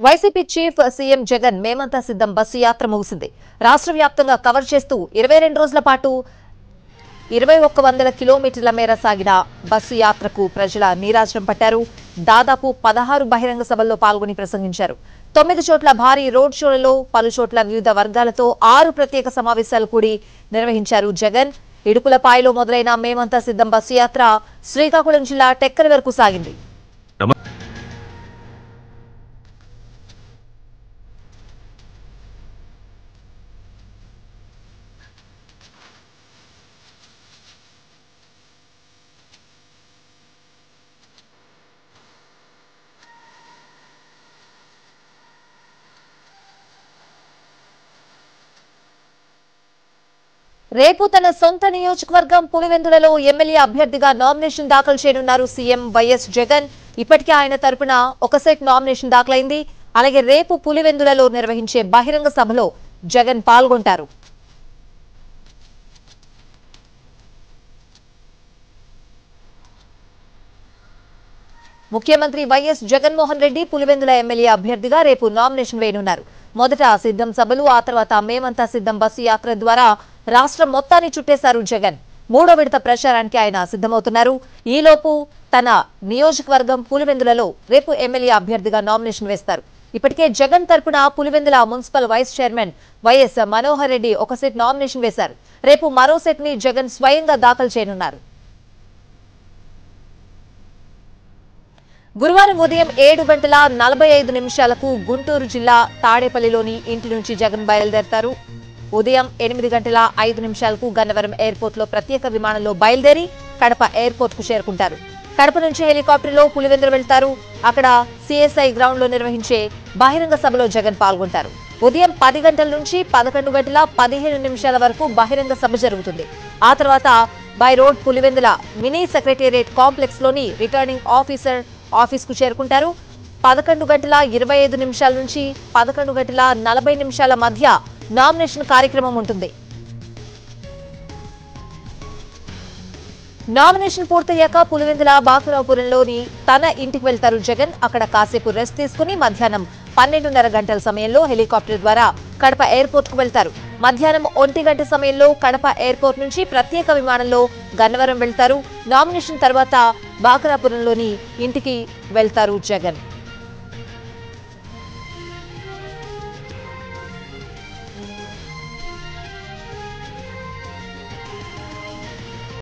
YCP chief CM Jagan మేమంతా సిద్ధం bus యాత్ర ముగిసింది. రాష్ట్ర వ్యాప్తంగా కవర్ చేస్తూ 22 రోజుల పాటు 2100 కిలోమీటర్ల మేర సాగిన బస్సు యాత్రకు ప్రజల నీరాజనం పట్టారు. దాదాపు 16 బహిరంగ సభల్లో పాల్గొని ప్రసంగించారు. 9 చోట్ల భారీ రోడ్ షోలలో, పలు చోట్ల వివిధ వర్గాలతో 6 ప్రత్యేక సమావేశాలు కూడి నిర్వహించారు జగన్. ఇడుపులపాయలో మొదలైన మేమంతా సిద్ధం బస్సు యాత్ర శ్రీకాకుళం జిల్లా టెక్కలి వరకు సాగింది. రేపు తన సొంత నియోజకవర్గం పులివెందులలో ఎమ్మెల్యే అభ్యర్థిగా నామినేషన్ దాఖలు చేయనున్నారు సీఎం వైఎస్ జగన్. ఇప్పటికే ఆయన తరపున ఒక సెట్ నామినేషన్ దాఖలైంది. అలాగే రేపు పులివెందులలో నిర్వహించే బహిరంగ సభలో జగన్ పాల్గొంటారు. ముఖ్యమంత్రి వైఎస్ జగన్మోహన్ రెడ్డి పులివెందుల ఎమ్మెల్యే అభ్యర్థిగా రేపు నామినేషన్ వేయనున్నారు. మొదట సిద్ధం సభలు, ఆ తర్వాత మేమంతా సిద్ధం బస్సు యాత్ర ద్వారా రాష్ట్రం మొత్తాన్ని చుట్టేశారు జగన్. 3వ విడత ప్రచారానికి ఆయన సిద్ధమవుతున్నారు. ఈలోపు తన నియోజకవర్గం పులివెందులలో రేపు ఎమ్మెల్యే అభ్యర్థిగా నామినేషన్ వేస్తారు. ఇప్పటికే జగన్ తరపున Pulivendula municipal vice chairman YS Manohar Reddy ఒక సెట్ నామినేషన్ వేశారు. రేపు మరో సెట్ ని జగన్ స్వయంగా దాఖలు చేయనున్నారు. గురువారం ఉదయం 7:45 గుంటూరు జిల్లా తాడేపల్లిలోని ఇంటి నుంచి జగన్ బయలుదేరతారు. ఉదయం 8:05 గన్నవరం ఎయిర్పోర్ట్ లో ప్రత్యేక విమానంలో బయలుదేరి కడప ఎయిర్పోర్ట్ కు చేరుకుంటారు. కడప నుంచి హెలికాప్టర్లో పులివెందులు వెళ్తారు. అక్కడ సిఎస్ఐ గ్రౌండ్ లో నిర్వహించే బహిరంగ సభలో జగన్ పాల్గొంటారు. ఉదయం 10 గంటల నుంచి 11:15 వరకు బహిరంగ సభ జరుగుతుంది. ఆ తర్వాత by road Pulivendula mini secretariat complex లోని రిటర్నింగ్ ఆఫీసర్ ఆఫీస్ కు చేరుకుంటారు. 11:25 నుంచి 11:40 మధ్య నామినేషన్ కార్యక్రమం ఉంటుంది. నామినేషన్ పూర్తయ్యాక పులివెందుల బాకురావుపురంలోని తన ఇంటికి వెళ్తారు జగన్. అక్కడ కాసేపు రెస్ట్ తీసుకుని మధ్యాహ్నం 12:30 గంటల సమయంలో హెలికాప్టర్ ద్వారా కడప ఎయిర్పోర్ట్ కు వెళ్తారు. మధ్యాహ్నం 1 గంట సమయంలో కడప ఎయిర్పోర్ట్ నుంచి ప్రత్యేక విమానంలో గన్నవరం వెళ్తారు. నామినేషన్ తర్వాత బాకురాపురంలోని ఇంటికి వెళ్తారు జగన్.